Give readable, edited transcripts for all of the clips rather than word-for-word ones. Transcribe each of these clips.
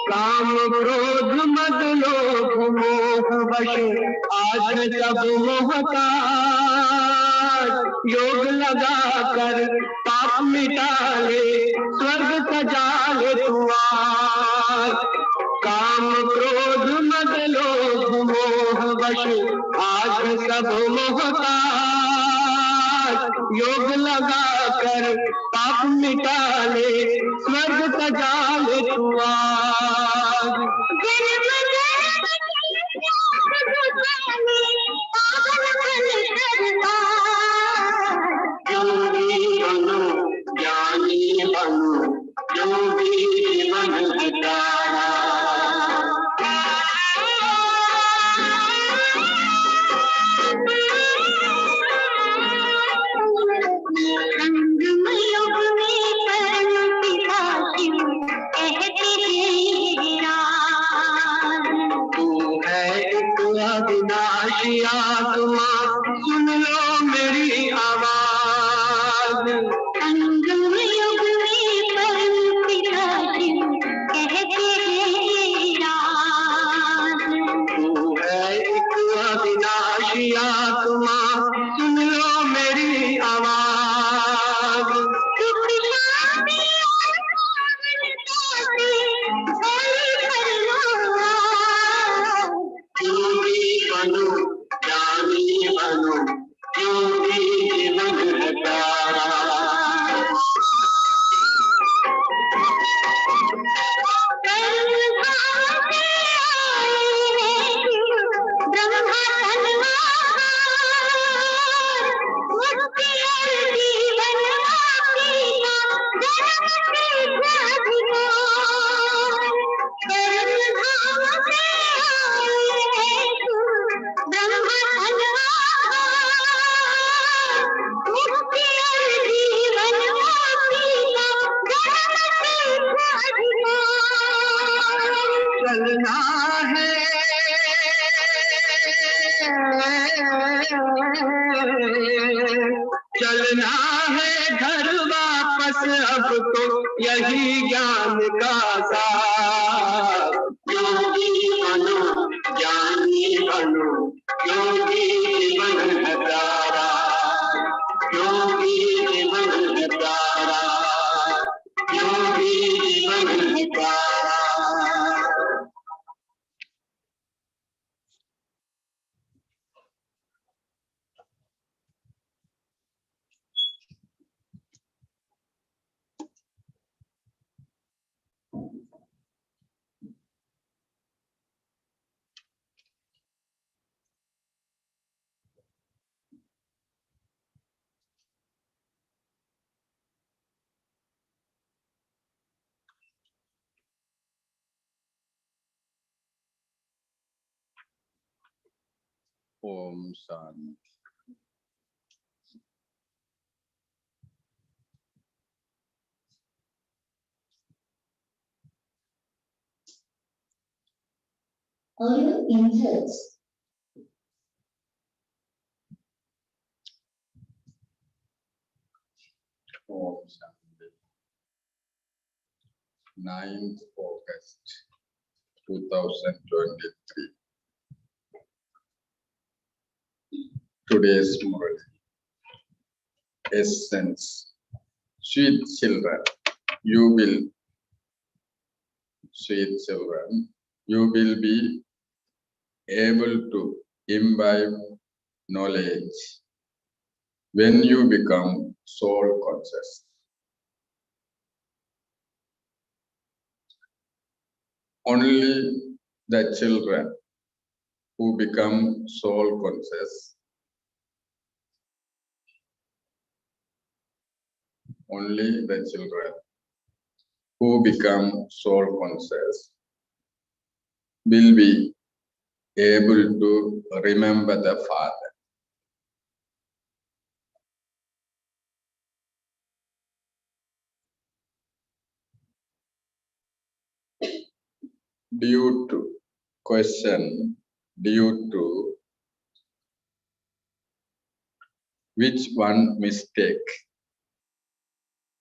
काम क्रोध मद लोभ मोह वश आज सब मोहताज योग लगा कर पाप मिटा ले स्वर्ग सजा ले द्वार। काम क्रोध मद लोभ मोह वश आज सब मोहताज योग लगा कर पाप मिटा ले स्वर्ग सजा ले द्वार। योगी बनो ज्ञानी बनो योगी जीवन बिताना। अविनाशी आत्मा सुन लो मेरी आवाज। संगम युग में परम पिता शिव कहते हैं राज। तू है एक अविनाशी आत्मा सुन लो मेरी आवाज। योगी बनो ज्ञानी बनो योगी जीवन बिताना। चलना है चलना है घर वापस अब तो यही ज्ञान का सार। योगी बनो ज्ञानी बनो योगी जीवन बिताना। योगी जीवन बिताना योगी जीवन बिताना। Om Shanti. Are you injured? Om Shanti. 9th August 2023. Today's Murli. Essence. Sweet children, you will be able to imbibe knowledge when you become soul conscious. Only the children who become soul conscious, only the children who become soul conscious will be able to remember the Father. Due to which one mistake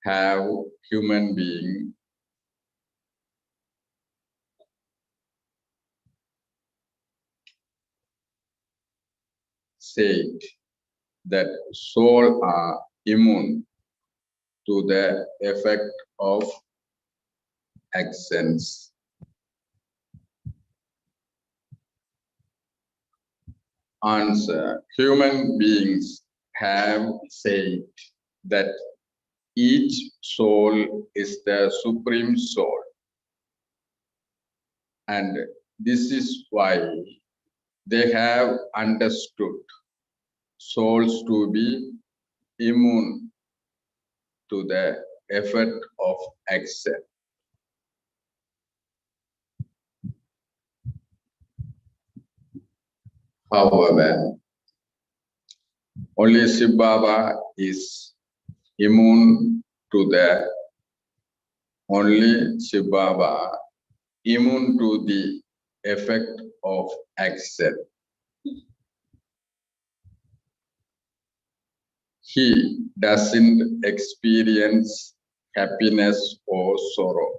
have human being said that soul are immune to the effect of actions? Answer. Human beings have said that each soul is the supreme soul, and this is why they have understood souls to be immune to the effect of action. However, only Shiv Baba is immune to the effect of action. He doesn't experience happiness or sorrow,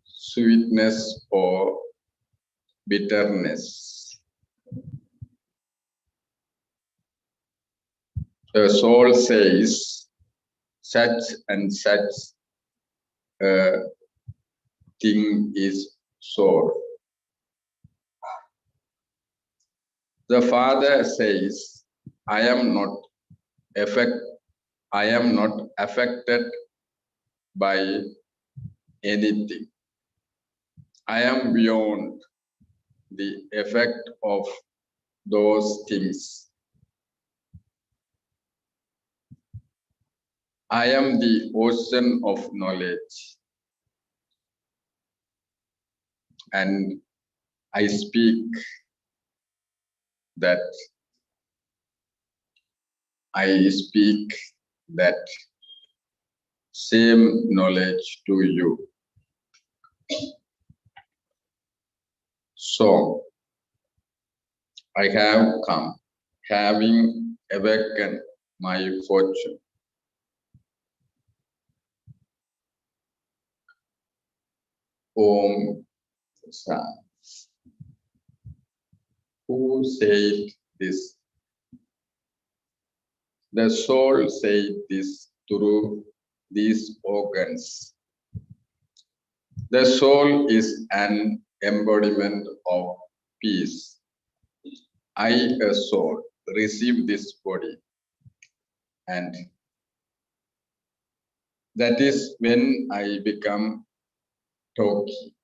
sweetness or bitterness. The soul says such and such a thing is so. The Father says, I am not affected by anything. I am beyond the effect of those things. I am the ocean of knowledge, and I speak that same knowledge to you. So I have come, having awakened my fortune. Om Shanti. Who said this? The soul said this through these organs. The soul is an embodiment of peace. I, a soul, receive this body, and that is when I become Toki.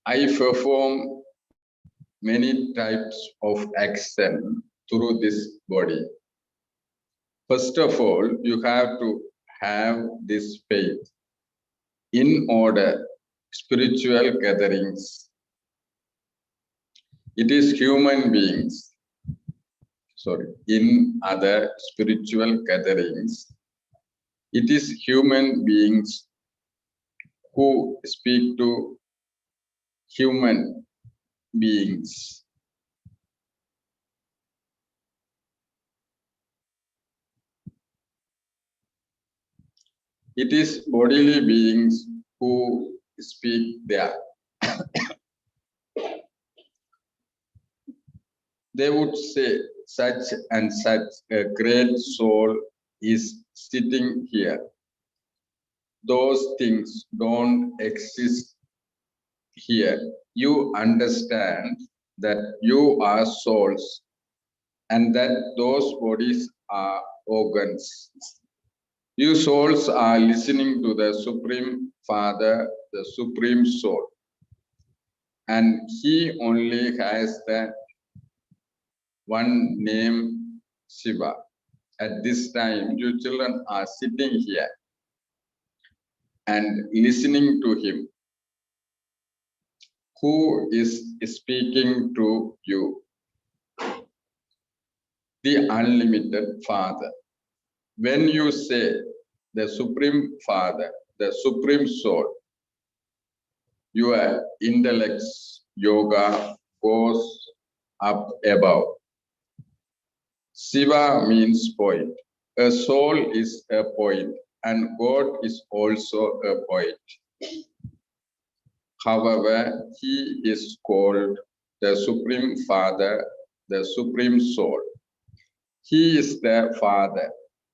I perform many types of action through this body. First of all, you have to have this faith in order spiritual gatherings. It is human beings. Sorry, in other spiritual gatherings, it is human beings who speak to human beings. It is bodily beings who speak there. They would say, such and such a great soul is sitting here. Those things don't exist here. You understand that you are souls and that those bodies are organs. You souls are listening to the Supreme Father, the Supreme Soul, and He only has the one name, Shiva. At this time, you children are sitting here and listening to Him. Who is speaking to you? The unlimited Father. When you say the Supreme Father, the Supreme Soul, your intellect's yoga goes up above. Shiva means point. A soul is a point, and God is also a point. However, He is called the Supreme Father, the Supreme Soul. He is the Father,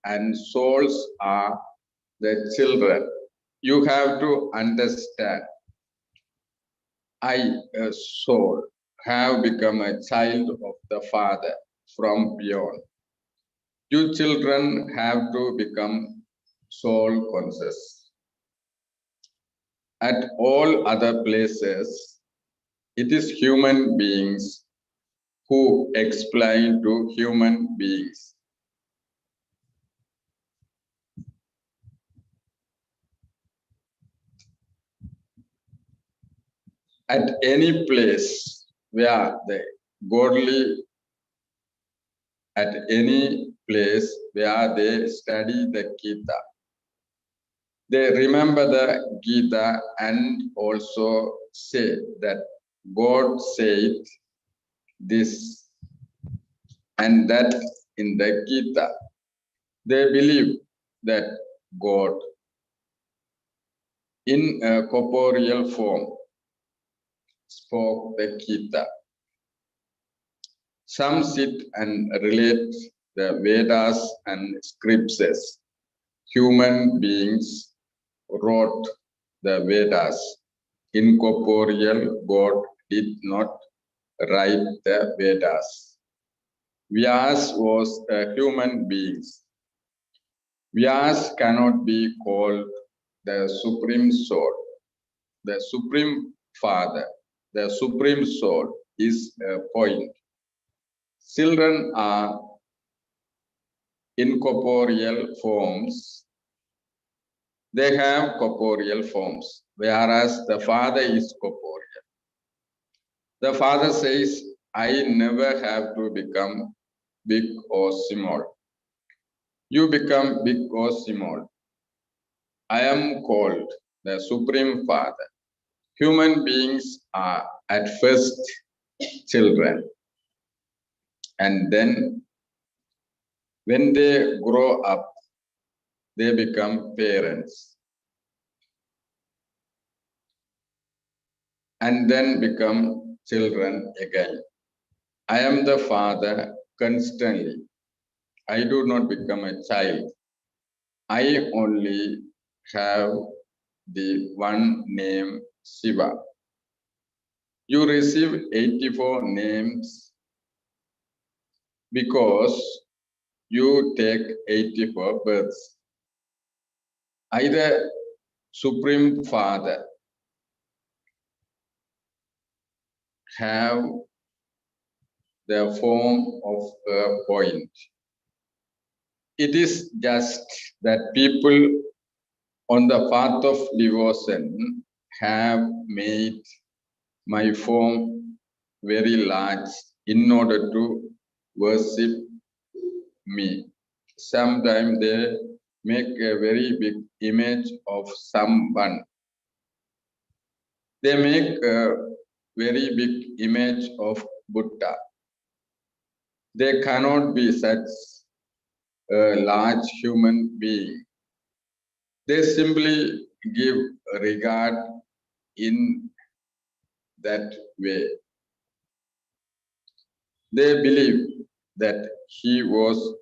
and souls are the children. You have to understand, I, a soul, have become a child of the Father from beyond. You children have to become soul conscious. At all other places, it is human beings who explain to human beings. At any place where the godly, at any place where they study the Gita, they remember the Gita and also say that God said this and that in the Gita. They believe that God in a corporeal form spoke the Gita. Some sit and relate the Vedas and scriptures. Human beings wrote the Vedas. Incorporeal God did not write the Vedas. Vyas was a human being. Vyas cannot be called the Supreme Soul. The Supreme Father, the Supreme Soul is a point. Children are incorporeal forms. They have corporeal forms, whereas the Father is corporeal. The Father says, I never have to become big or small. You become big or small. I am called the Supreme Father. Human beings are at first children, and then when they grow up, they become parents, and then become children again. I am the Father constantly. I do not become a child. I only have the one name Shiva. You receive 84 names because you take 84 births. Either Supreme Father have the form of a point. It is just that people on the path of devotion have made my form very large in order to worship me. Sometimes they make a very big image of someone. They make a very big image of Buddha. They cannot be such a large human being. They simply give regard in that way. They believe that he was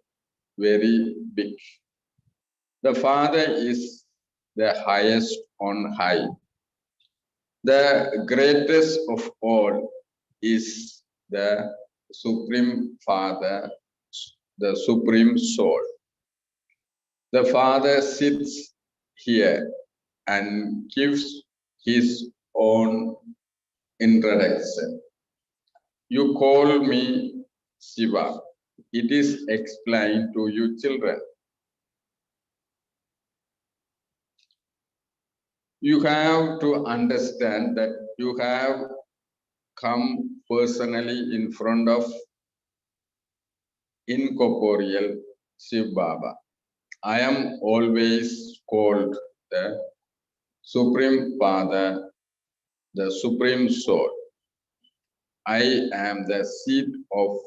very big. The Father is the highest on high. The greatest of all is the Supreme Father, the Supreme Soul. The Father sits here and gives his own introduction. You call me Shiva. It is explained to you children. You have to understand that you have come personally in front of incorporeal Shiv Baba. I am always called the Supreme Father, the Supreme Soul. I am the seed of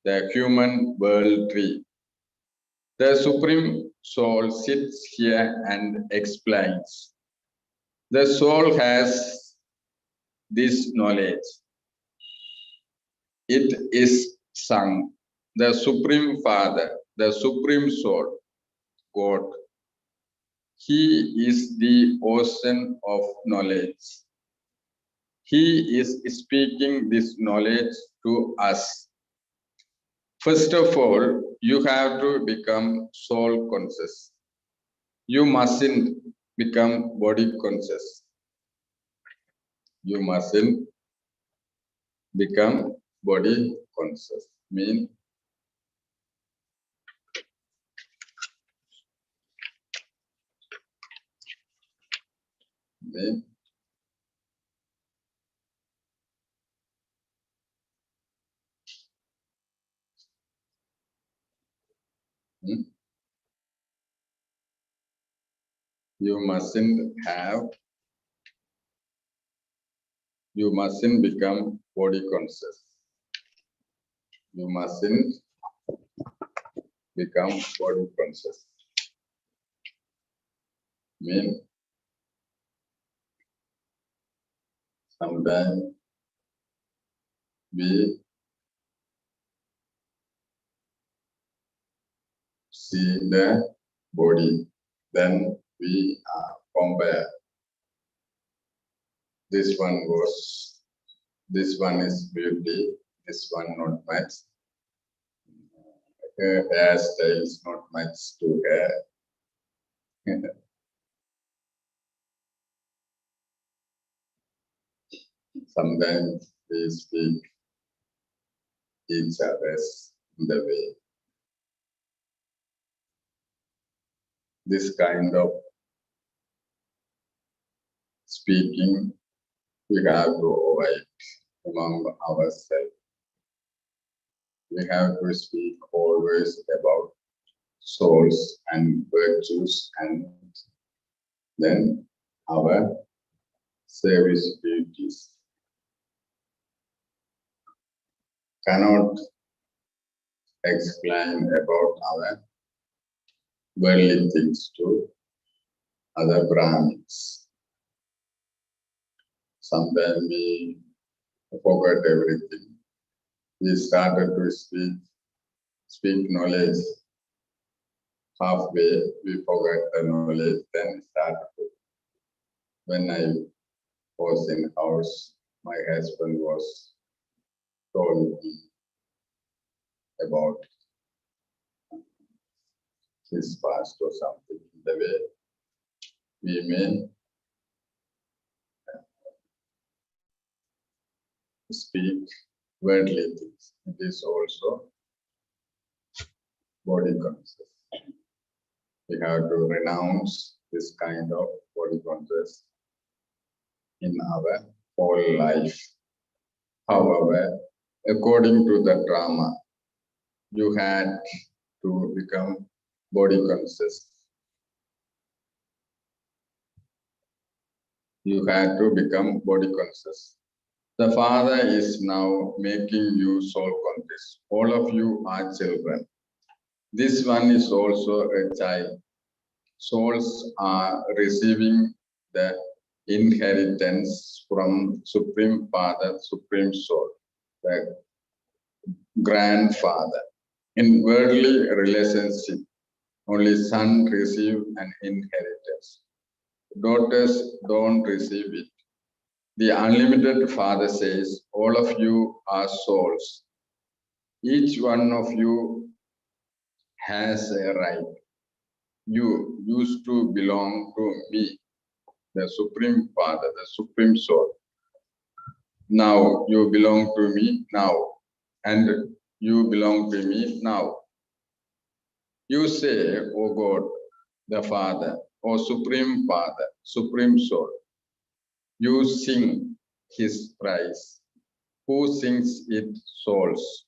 the human world tree. The Supreme Soul sits here and explains. The soul has this knowledge. It is sung. The Supreme Father, the Supreme Soul, God. He is the ocean of knowledge. He is speaking this knowledge to us. First of all, you have to become soul conscious. You mustn't become body conscious. You mustn't become body conscious. Mean you mustn't become body conscious. You mustn't become body conscious. Mean sometimes we see the body, then we compare. This one is beauty, this one not much. Her hairstyle is not much to her. Sometimes we speak each other's in the way. This kind of speaking we have to avoid among ourselves. We have to speak always about souls and virtues, and then our service duties. Cannot explain about our worldly things to other Brahmins. Sometimes we forgot everything. We started to speak knowledge. Halfway, we forgot the knowledge, then started to. When I was in house, my husband was told me about his past or something. The way we may speak worldly things. It is also body conscious. We have to renounce this kind of body conscious in our whole life. However, according to the drama, you had to become body conscious. You had to become body conscious. The Father is now making you soul conscious. All of you are children. This one is also a child. Souls are receiving the inheritance from Supreme Father, Supreme Soul, the grandfather. In worldly relationship, only son receive an inheritance. Daughters don't receive it. The unlimited Father says, all of you are souls. Each one of you has a right. You used to belong to me, the Supreme Father, the Supreme Soul. Now you belong to me now, and you belong to me now. You say, O God, the Father, O Supreme Father, Supreme Soul. You sing his praise. Who sings it? Souls.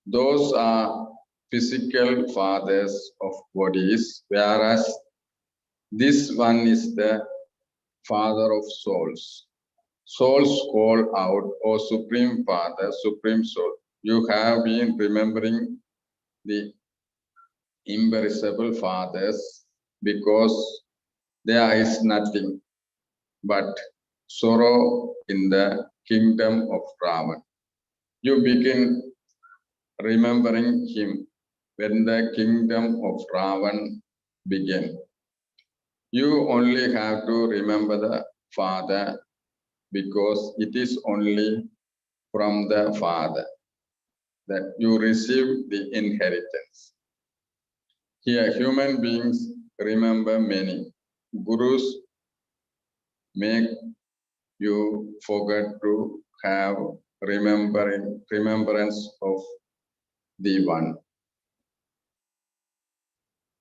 Those are physical fathers of bodies, whereas this one is the Father of souls. Souls call out, O Supreme Father, Supreme Soul. You have been remembering the imperishable fathers because there is nothing but sorrow in the kingdom of Ravan. You begin remembering him when the kingdom of Ravan began. You only have to remember the Father because it is only from the Father that you receive the inheritance. Here, human beings remember many. Gurus make you forget to have remembrance of the one.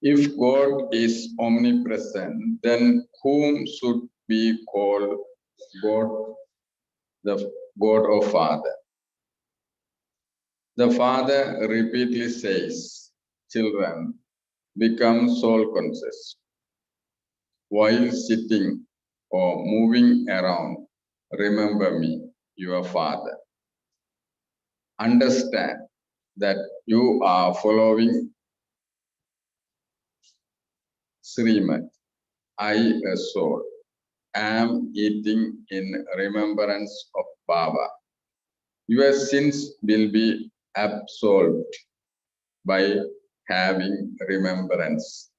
If God is omnipresent, then whom should we call God, the God or Father? The Father repeatedly says, children, become soul conscious. While sitting or moving around, remember me, your Father. Understand that you are following Srimad. I, a soul, am eating in remembrance of Baba. Your sins will be absolved by having remembrance.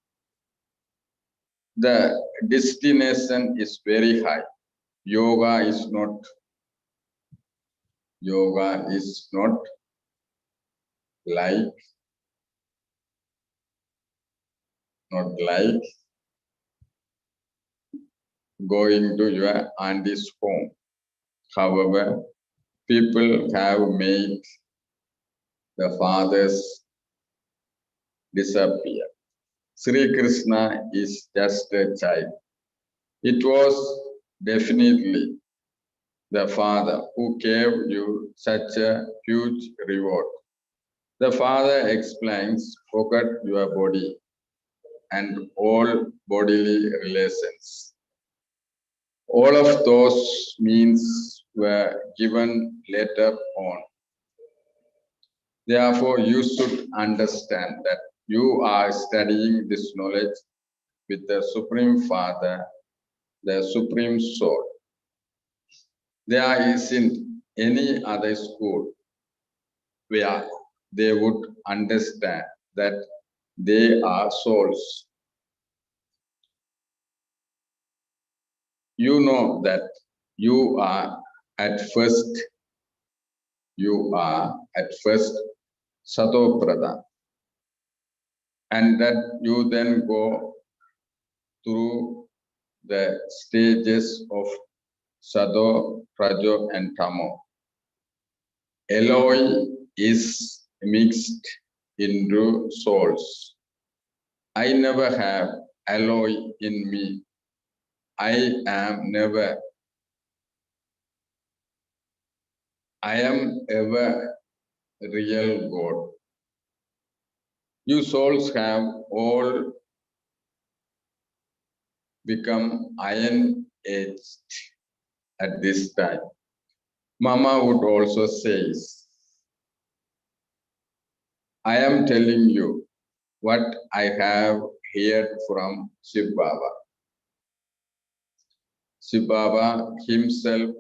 The destination is very high. Yoga is not like going to your auntie's home. However, people have made the fathers disappear. Sri Krishna is just a child. It was definitely the Father who gave you such a huge reward. The Father explains, forget your body and all bodily relations. All of those means were given later on. Therefore, you should understand that you are studying this knowledge with the Supreme Father, the Supreme Soul. There isn't any other school where they would understand that they are souls. You know that you are at first Sato-Pradhan, and that you then go through the stages of Sado, Rajo, and Tamo. Alloy is mixed into souls. I never have alloy in me. I am never I am ever real God. You souls have all become iron edged at this time. Mama would also say, I am telling you what I have heard from Shiv Baba. Shiv Baba himself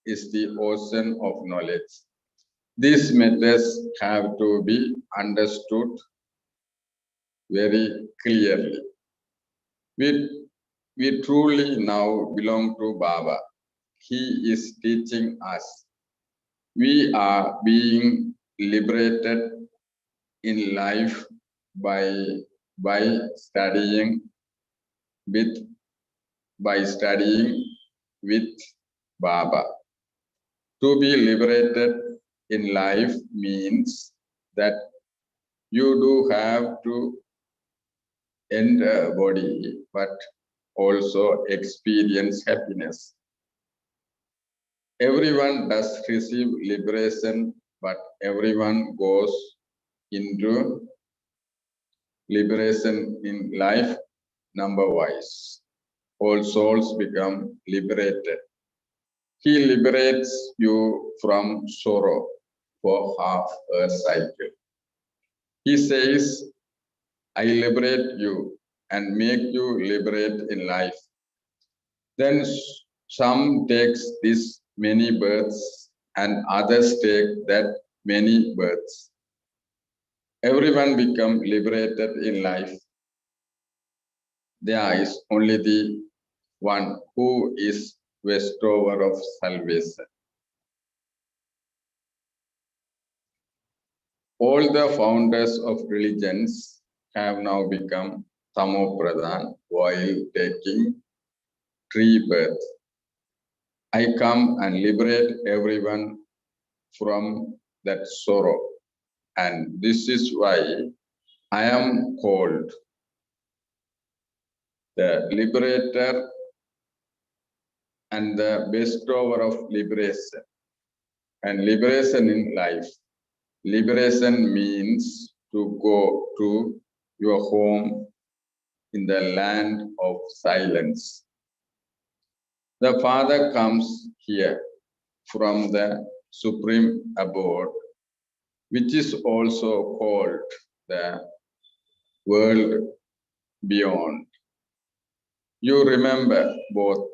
is the ocean of knowledge. These matters have to be understood very clearly. We truly now belong to Baba. He is teaching us. We are being liberated in life by studying with Baba. To be liberated in life means that you do have to end a body, but also experience happiness. Everyone does receive liberation, but everyone goes into liberation in life number-wise. All souls become liberated. He liberates you from sorrow for half a cycle. He says, I liberate you and make you liberate in life. Then some takes this many births and others take that many births. Everyone become liberated in life. There is only the one who is bestower of salvation. All the founders of religions have now become Tamopradhan while taking tree birth. I come and liberate everyone from that sorrow. And this is why I am called the liberator and the bestower of liberation. And liberation in life. Liberation means to go to your home in the land of silence. The Father comes here from the supreme abode, which is also called the world beyond. You remember both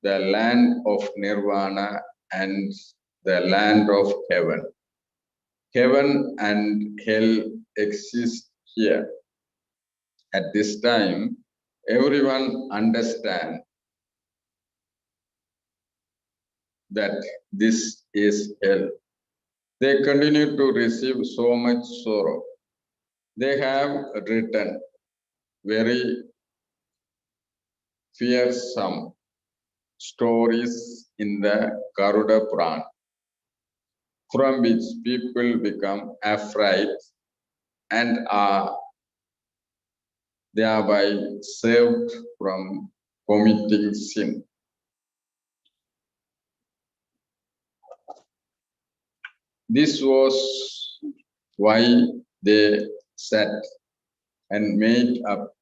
the land of nirvana and the land of heaven. Heaven and hell exist here. At this time, everyone understands that this is hell. They continue to receive so much sorrow. They have written very fearsome stories in the Garuda Purana, from which people become afraid and are thereby saved from committing sin. This was why they sat and made up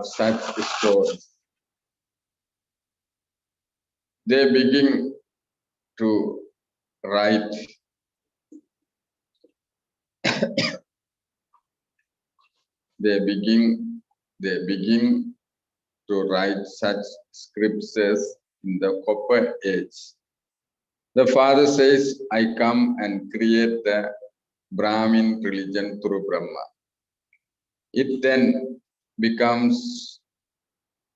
such stories. They begin to write they begin to write such scriptures in the Copper Age. The Father says, I come and create the Brahmin religion through Brahma. It then becomes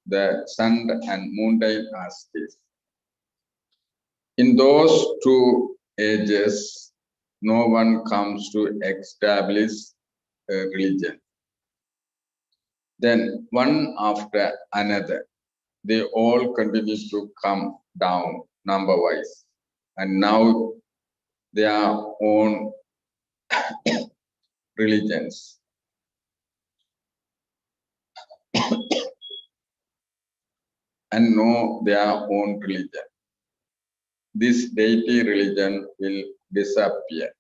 the sun and moon dynasties. In those two ages, no one comes to establish a religion. Then one after another, they all continue to come down number-wise. And now their own religions. and know their own religion. This deity religion will disappear,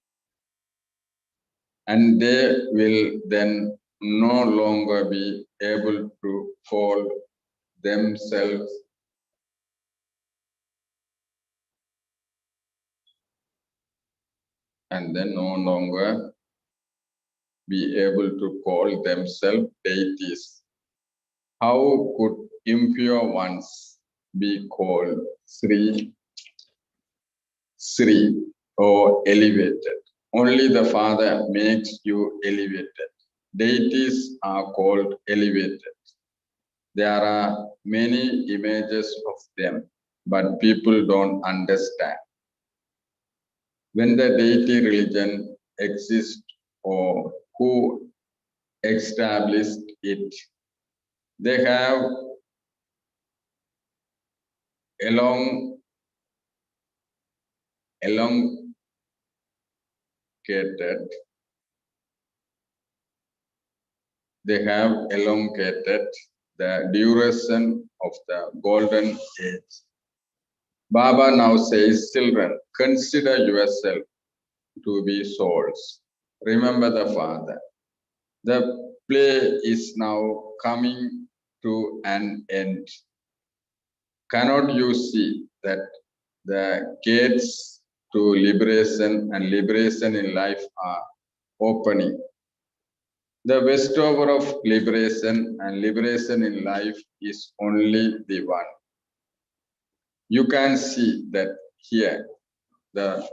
and they will then no longer be able to call themselves deities. How could impure ones be called Sri or elevated? Only the Father makes you elevated. Deities are called elevated. There are many images of them, but people don't understand. When the deity religion exists or who established it, they have elongated the duration of the golden age. Baba now says, children, consider yourself to be souls. Remember the Father. The play is now coming to an end. Cannot you see that the gates to liberation and liberation in life are opening? The bestower of liberation and liberation in life is only the one. You can see that here the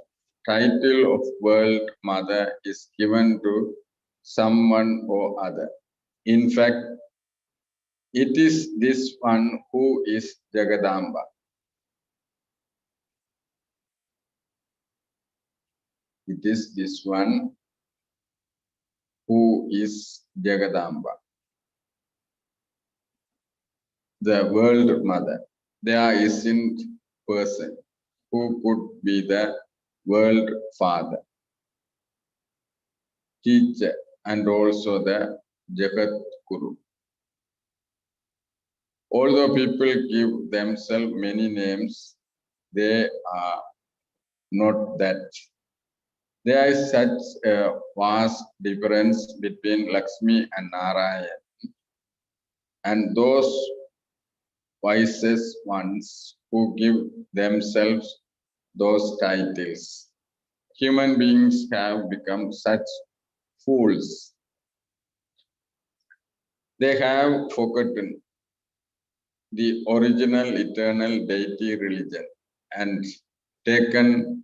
title of World Mother is given to someone or other. In fact, it is this one who is Jagadamba. It is this one who is Jagadamba, the World Mother. There isn't person who could be the World Father, teacher, and also the Jagat Guru. Although people give themselves many names, they are not that. There is such a vast difference between Lakshmi and Narayan, and those wisest ones who give themselves those titles. Human beings have become such fools. They have forgotten the original eternal deity religion and taken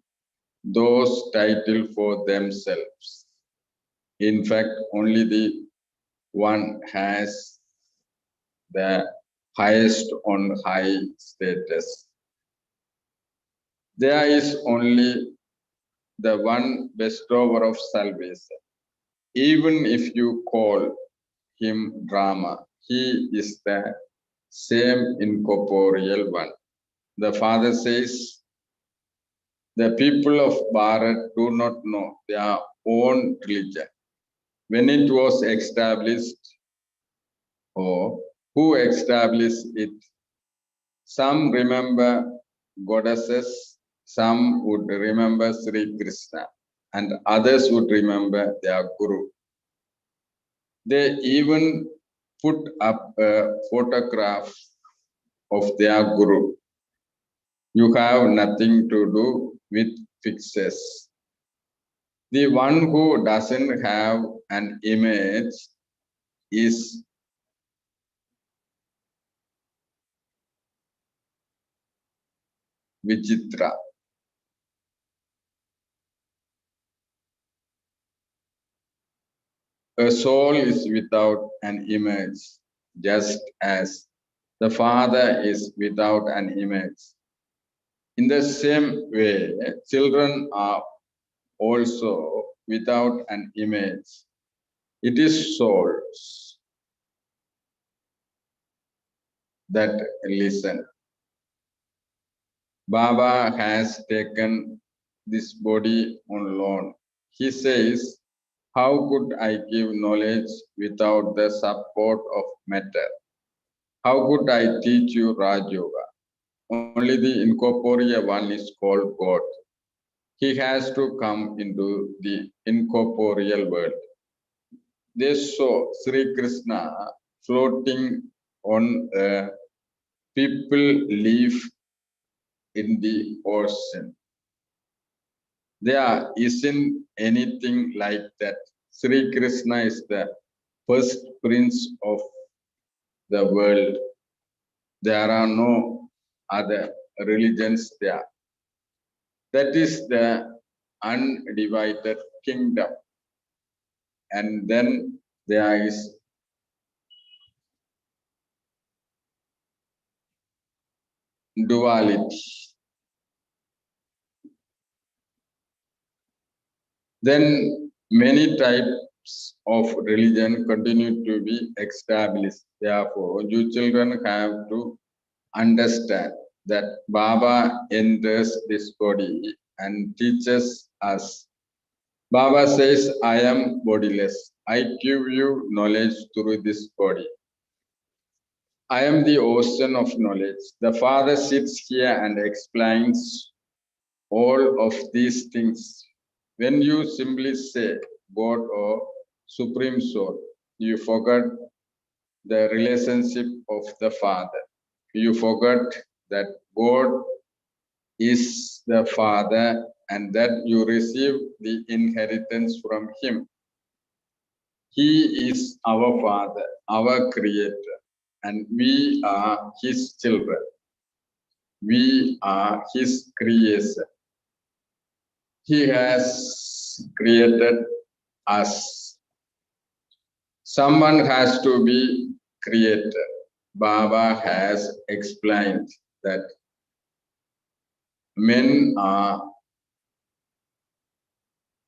those titles for themselves. In fact, only the one has the highest on high status. There is only the one bestower of salvation. Even if you call him Rama, he is the same incorporeal one. The Father says, the people of Bharat do not know their own religion. When it was established, or who established it, some remember goddesses, some would remember Sri Krishna, and others would remember their Guru. They even put up a photograph of their Guru. You have nothing to do with fixes. The one who doesn't have an image is Vichitra. A soul is without an image, just as the Father is without an image. In the same way, children are also without an image. It is souls that listen. Baba has taken this body on loan. He says, how could I give knowledge without the support of matter? How could I teach you Raj Yoga? Only the incorporeal one is called God. He has to come into the incorporeal world. They saw Sri Krishna floating on a people leaf in the ocean. There isn't anything like that. Sri Krishna is the first prince of the world. There are no other religions there. That is the undivided kingdom. And then there is duality. Then many types of religion continue to be established. Therefore, you children have to understand that Baba enters this body and teaches us. Baba says, I am bodiless. I give you knowledge through this body. I am the ocean of knowledge. The Father sits here and explains all of these things. When you simply say God or Supreme Soul, you forget the relationship of the Father. You forget that God is the Father and that you receive the inheritance from Him. He is our Father, our Creator, and we are His children. We are His creation. He has created us. Someone has to be created. Baba has explained that men are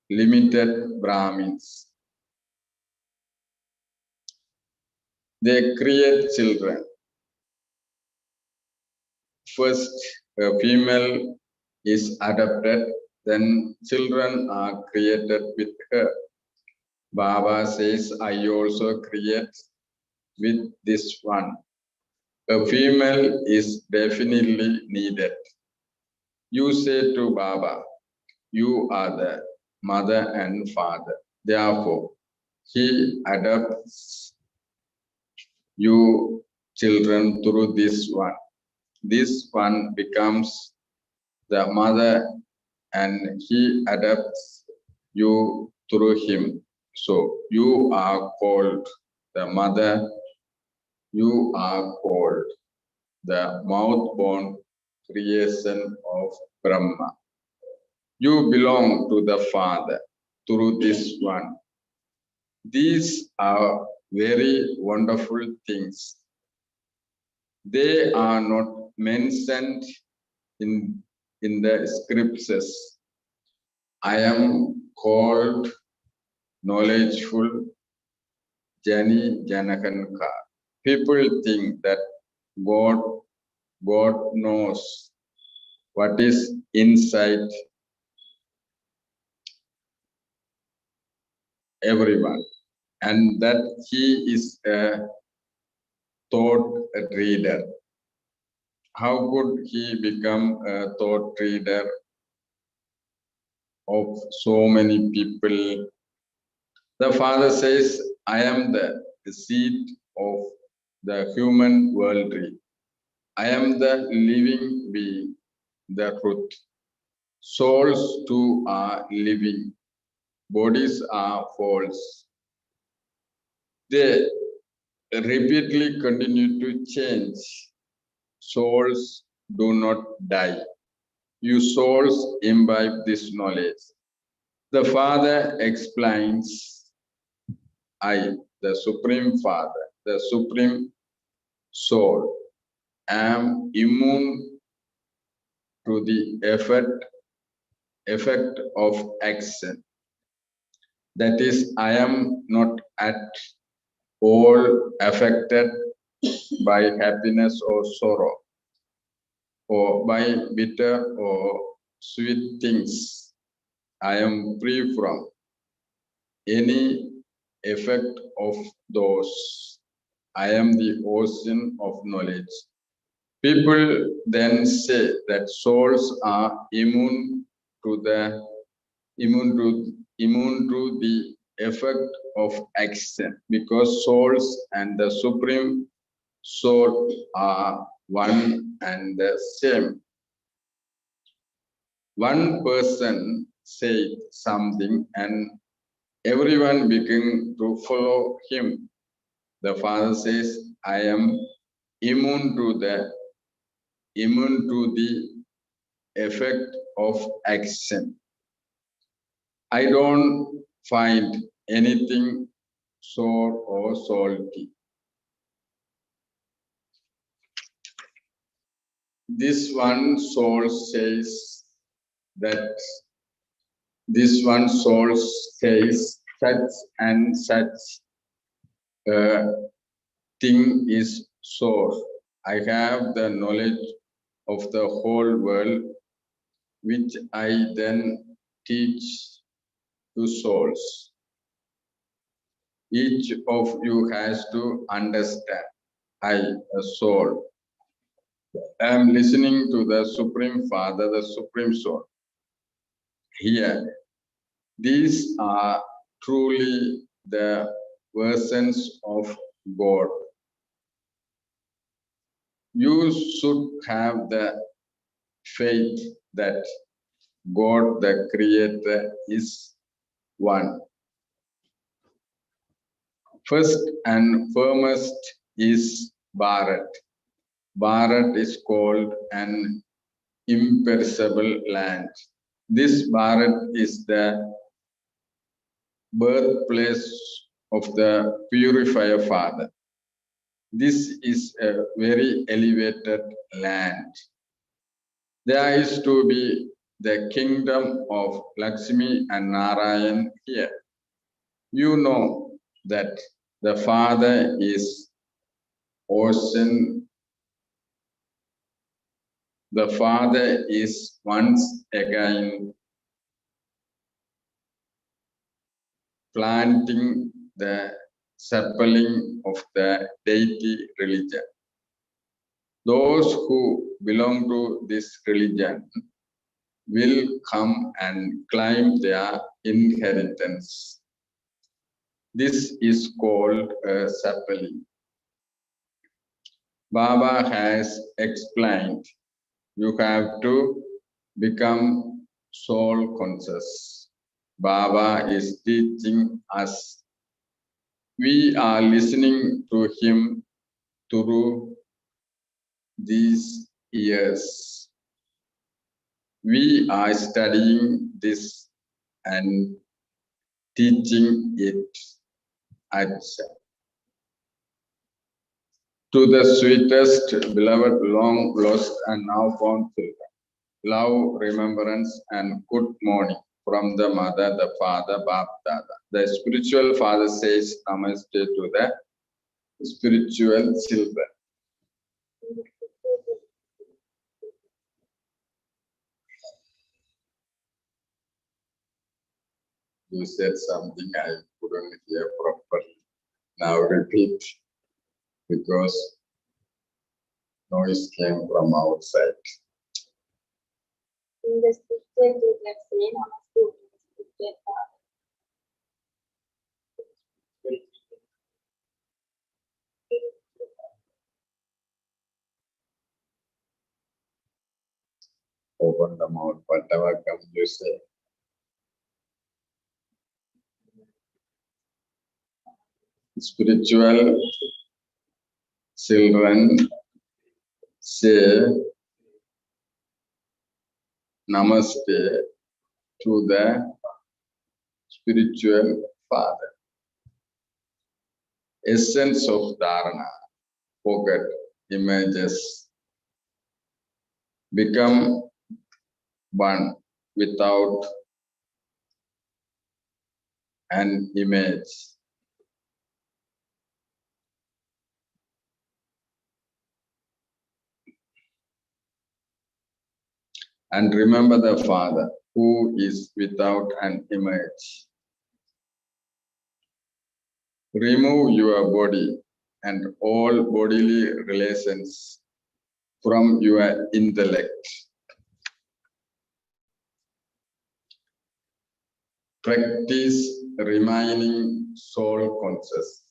limited Brahmins. They create children. First, a female is adopted, then children are created with her. Baba says, I also create with this one. A female is definitely needed. You say to Baba, you are the mother and father. Therefore, he adopts you children through this one. This one becomes the mother and he adopts you through him. So you are called the mother, you are called the mouth-born creation of Brahma. You belong to the Father through this one. These are very wonderful things. They are not mentioned in the scriptures. I am called knowledgeful Jani Janakanka. People think that God knows what is inside everyone, and that he is a thought reader. How could he become a thought reader of so many people? The Father says, I am the seed of the human worldly. I am the living being, the truth. Souls too are living. Bodies are false. They repeatedly continue to change. Souls do not die. You souls imbibe this knowledge. The Father explains, I, the Supreme Father, the Supreme Soul, am immune to the effect of action. That is, I am not at all affected by happiness or sorrow, or by bitter or sweet things. I am free from any effect of those. I am the ocean of knowledge. People then say that souls are immune to the effect of action because souls and the supreme soul are one and the same. One person said something and everyone began to follow him. The father says, I am immune to the effect of action. I don't find anything sour or salty. This one soul says that this one soul says such and such thing is source. I have the knowledge of the whole world, which I then teach to souls. Each of you has to understand. I, a soul, am listening to the Supreme Father, the Supreme Soul. Here, these are truly the versions of God. You should have the faith that God, the Creator, is one. First and foremost is Bharat. Bharat is called an imperishable land. This Bharat is the birthplace of the Purifier Father. This is a very elevated land. There is to be the kingdom of Lakshmi and Narayan here. You know that the Father is ocean. The Father is once again planting the sapling of the deity religion. Those who belong to this religion will come and claim their inheritance. This is called a sapling. Baba has explained, you have to become soul conscious. Baba is teaching us. We are listening to him through these years. We are studying this and teaching it. To the sweetest, beloved, long lost and now found children, love, remembrance, and good morning from the mother, the father, Bap Dada. The spiritual father says namaste to the spiritual children. You said something I couldn't hear properly. Now repeat, because noise came from outside. In the scripture, you can say namaste to the spiritual father. Open the mouth, whatever comes you say. Spiritual children say namaste to the spiritual father. Essence of dharana, forget images, become one without an image. And remember the Father who is without an image. Remove your body and all bodily relations from your intellect. Practice remaining soul conscious.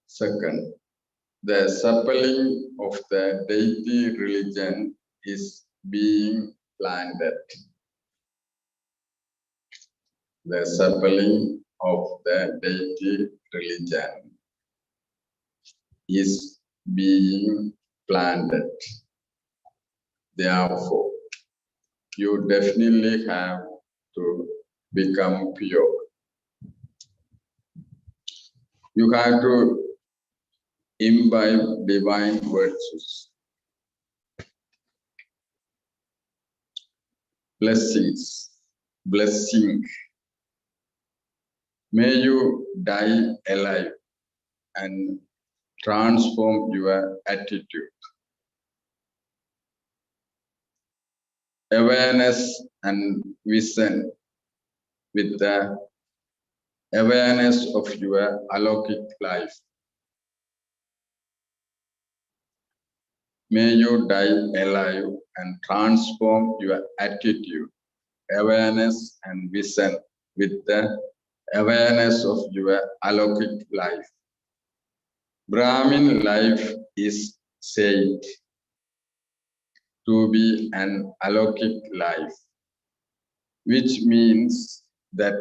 Second, the sapling of the deity religion is being planted. The sapling of the deity religion is being planted. Therefore, you definitely have to become pure. You have to imbibe divine virtues. Blessing. May you die alive and transform your attitude. Awareness and vision with the awareness of your alokik life. May you die alive and transform your attitude, awareness and vision with the awareness of your alokik life. Brahmin life is said to be an alokik life, which means that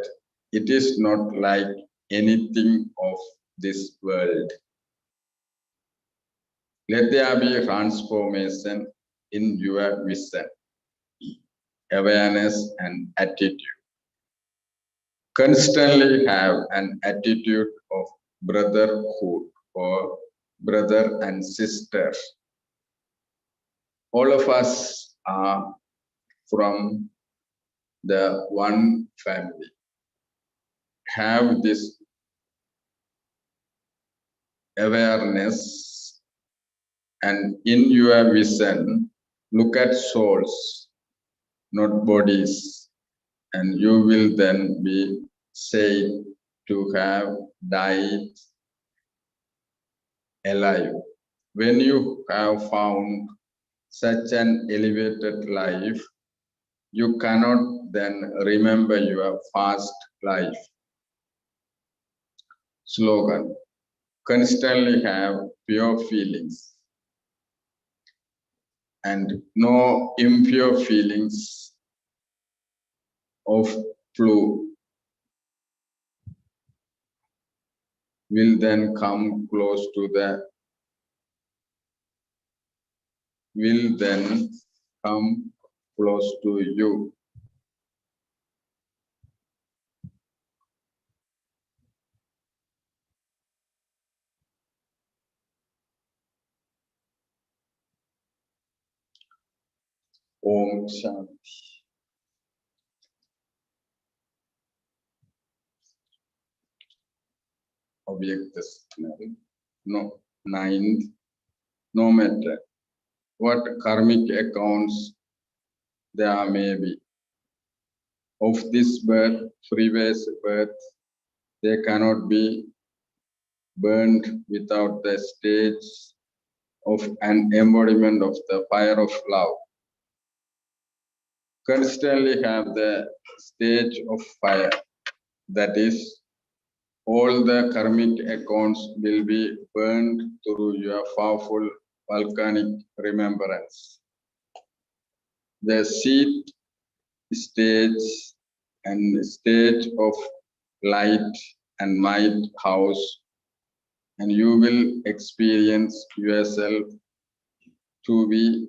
it is not like anything of this world. Let there be transformation in your vision, awareness, and attitude. Constantly have an attitude of brotherhood or brother and sister. All of us are from the one family. Have this awareness, and in your vision, look at souls, not bodies, and you will then be said to have died alive. When you have found such an elevated life, you cannot then remember your past life. Slogan: constantly have pure feelings and no impure feelings of flu will then come close to the you. Om Shanti. Object no ninth, no matter what karmic accounts there may be of this birth, previous birth, they cannot be burned without the stage of an embodiment of the fire of love. Constantly have the stage of fire, that is, all the karmic accounts will be burned through your powerful volcanic remembrance. The seed stage and stage of light and might house, and you will experience yourself to be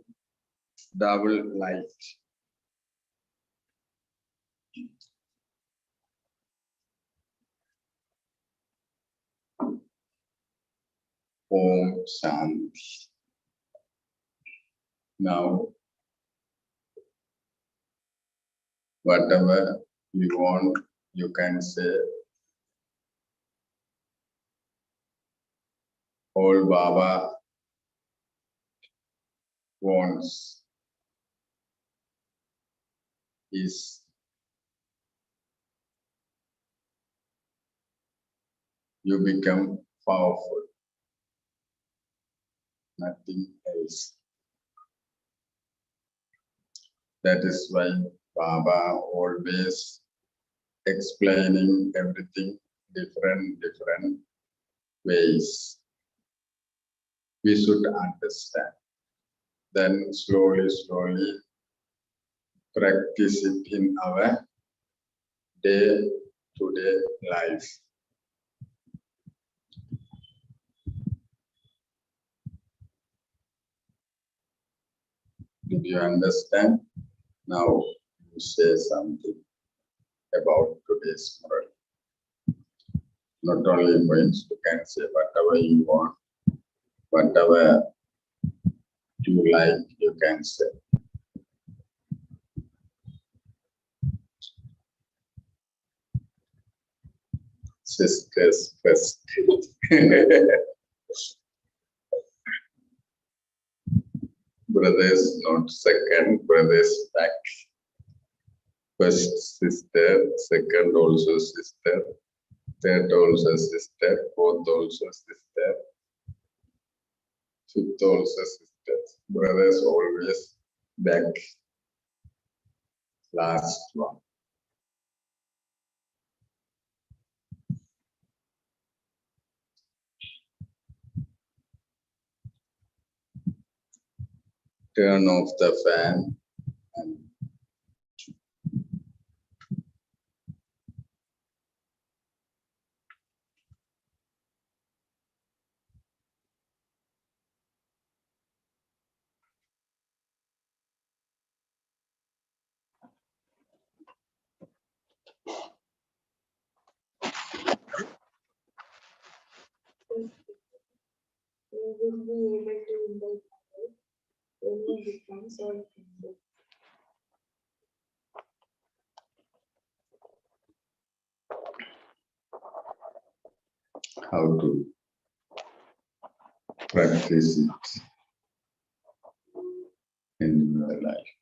double light. Om Shanti. Now, whatever you want, you can say. All Baba wants is you become powerful. Nothing else. That is why Baba always explaining everything different ways. We should understand. Then slowly practice it in our day-to-day life. Did you understand? Now you say something about today's moral. Not only points, you can say whatever you want, whatever you like, you can say. Sisters first. Brothers not second, brothers back. First sister, second also sister, third also sister, fourth also sister, fifth also sister. Brothers always back. Last one. Turn off the fan and You will be able to invite others when you become self-confident. how to practice it in your life.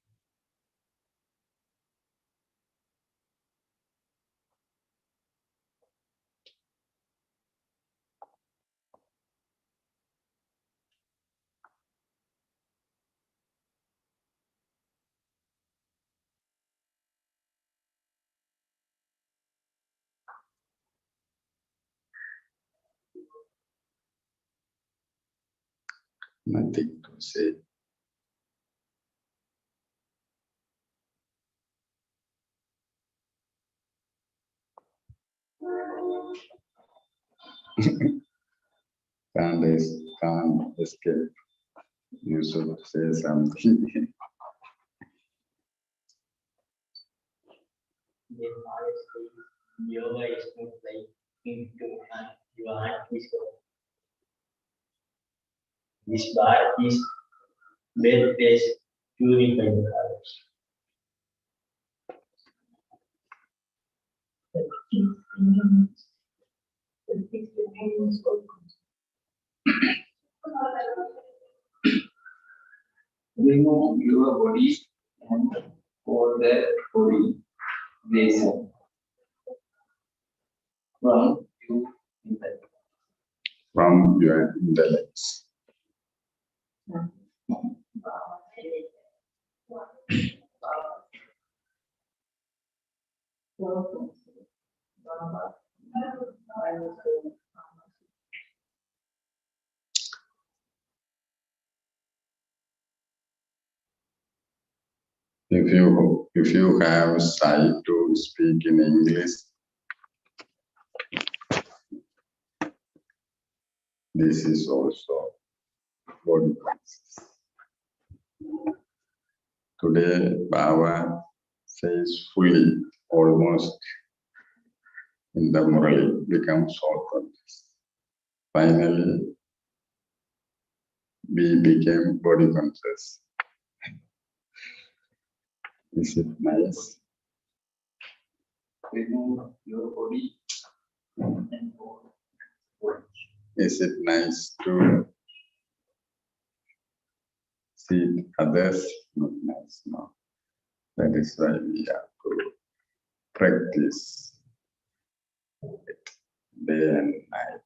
Nothing to say. Can't escape. You should say something. Then honestly, yoga is not like into your hand is over. This bar is birthplace purified colors. Remove your body and for the body this from you intellect. From your intellects. If you have sight to speak in English, this is also body practice. Today, Baba says fully, almost in the Murli, becomes all conscious. Finally, we became body conscious. Is it nice? Remove your body and go. Is it nice to see others? Not nice, no. That is why we have to practice it day and night.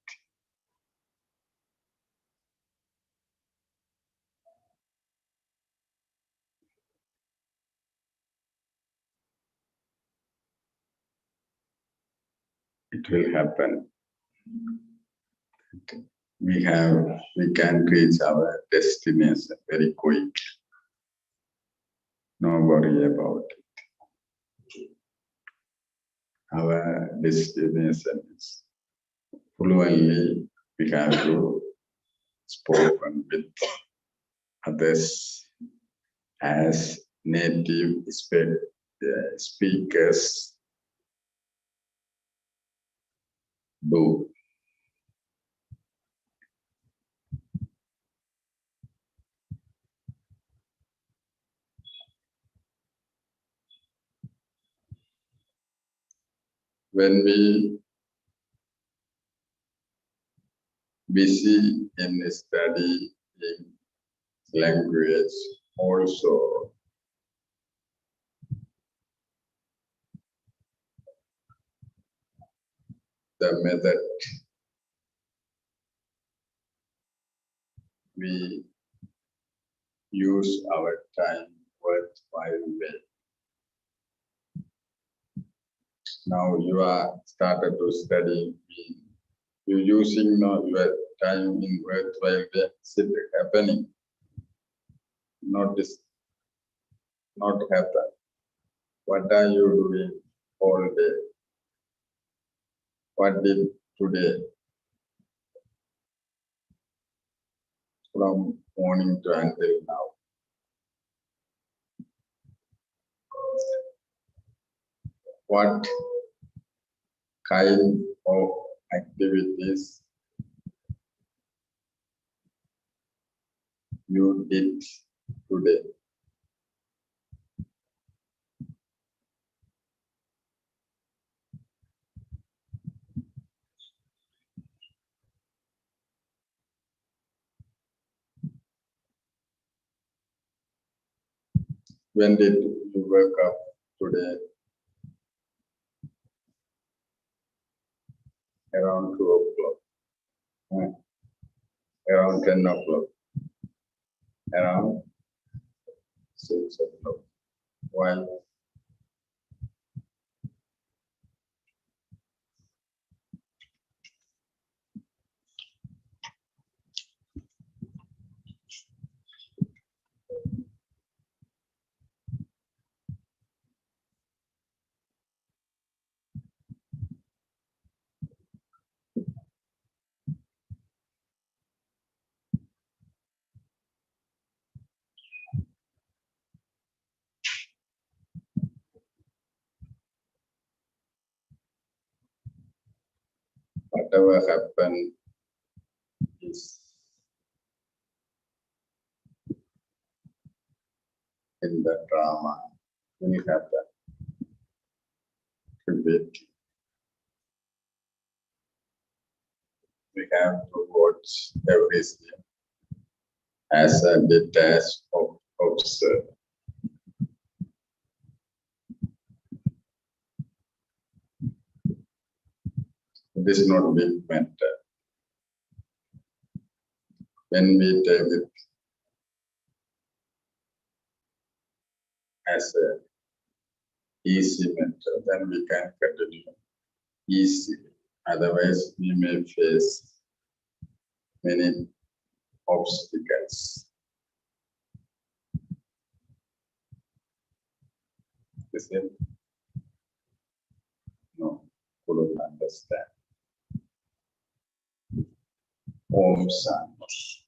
It will happen. We can reach our destination very quick. No worry about it. Our destination is fluently. We have to spoken with others as native speakers do. When we busy in studying language, also the method we use our time worthwhile way. Now you are started to study. You using now your time in worthwhile way. Is it happening? Not happen. What are you doing all day? What did today? From morning to until now. What kind of activities you did today? When did you wake up today? Around 2 o'clock. Around 10 o'clock. Around 6 o'clock. Why? Whatever happened is in the drama will happen. Repeat. We have to watch everything as a detached observer. It is not big matter. When we take it as a easy matter, then we can continue easily. Otherwise, we may face many obstacles. Is it? No, couldn't understand. Om Shanti.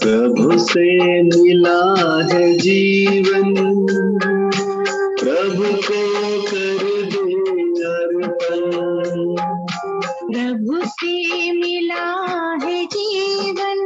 प्रभु से मिला है जीवन, प्रभु को कर दे अर्पण। प्रभु से मिला है जीवन।